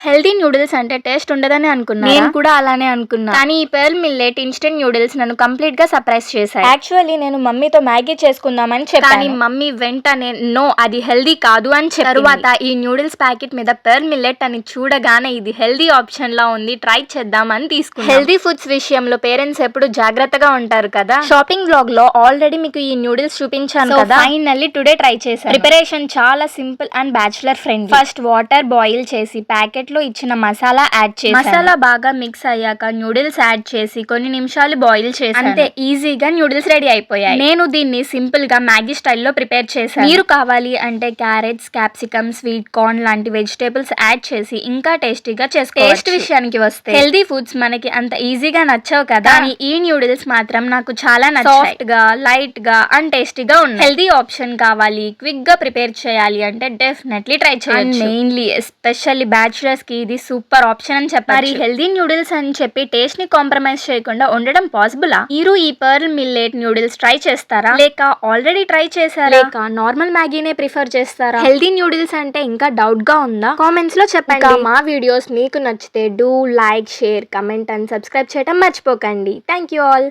Healthy noodles అంటే taste ఉండదని అనుకున్నారా? నేను కూడా అలానే అనుకున్నా. కానీ ఈ పెర్ల్ మిల్లెట్ ఇన్‌స్టంట్ నూడిల్స్ నన్ను కంప్లీట్‌గా సర్ప్రైజ్ చేశాయి. యాక్చువల్లీ నేను మమ్మీతో మ్యాగీ చేసుకుందామని కానీ చెప్పాను. మమ్మీ వెంటనే నో అది హెల్తీ కాదు అని చెప్పింది. తరువాత ఈ నూడిల్స్ ప్యాకెట్ మీద పెర్ల్ మిల్లెట్ అని చూడగానే ఇది హెల్తీ ఆప్షన్ లా ఉంది, ట్రై చేద్దామని తీసుకున్నాను. హెల్తీ ఫుడ్స్ విషయంలో పేరెంట్స్ ఎప్పుడు జాగ్రత్తగా ఉంటారు కదా. షాపింగ్ వ్లాగ్ లో ఆల్రెడీ మీకు ఈ నూడిల్స్ చూపించాను కదా. ఫైనల్లీ టుడే ట్రై చేశాను. ప్రిపరేషన్ చాలా simple and bachelor friendly. First water boil చేసి ప్యాకెట్ లో ఇచ్చిన మసాలా యాడ్ చేసి మసాలా బాగా మిక్స్ అయ్యాక నూడిల్స్ యాడ్ చేసి కొన్ని నిమిషాలు బాయిల్ చేసి అంతే ఈజీగా నూడిల్స్ రెడీ అయిపోయాయి. నేను దీన్ని సింపుల్ గా మ్యాగీ స్టైల్లో ప్రిపేర్ చేశాను. మీరు కావాలి అంటే క్యారెట్స్, క్యాప్సికమ్, స్వీట్ కార్న్ లాంటి వెజిటేబుల్స్ యాడ్ చేసి ఇంకా టేస్టీగా చేసుకోవచ్చు. టేస్ట్ విషయానికి వస్తే హెల్దీ ఫుడ్స్ మనకి అంత ఈజీగా నచ్చవు కదా, కానీ ఈ నూడిల్స్ మాత్రం నాకు చాలా నచ్చాయి. సాఫ్ట్ గా, లైట్ గా అండ్ టేస్టీగా ఉన్నాయి. హెల్దీ ఆప్షన్ కావాలి, క్విక్ గా ప్రిపేర్ చేయాలి అంటే డెఫినెట్లీ ట్రై చేయొచ్చు. మెయిన్లీ ఎస్పెషల్లీ బ్యాచులర్స్ కి ఇది సూపర్ ఆప్షన్ అని చెప్పారు. మరి హెల్దీ నూడిల్స్ అని చెప్పి టేస్ట్ ని కాంప్రమైజ్ చేయకుండా ఉండడం పాసిబులా? మీరు ఈ పర్ల్ మిల్లెట్ నూడిల్స్ ట్రై చేస్తారా, లేక ఆల్రెడీ ట్రై చేశారా, లేక నార్మల్ మ్యాగీనే ప్రిఫర్ చేస్తారా? హెల్దీ నూడిల్స్ అంటే ఇంకా డౌట్ గా ఉందా? కామెంట్స్ లో చెప్పండి. మా వీడియోస్ మీకు నచ్చితే do like, share, comment and subscribe చేయడం మర్చిపోకండి. Thank you all.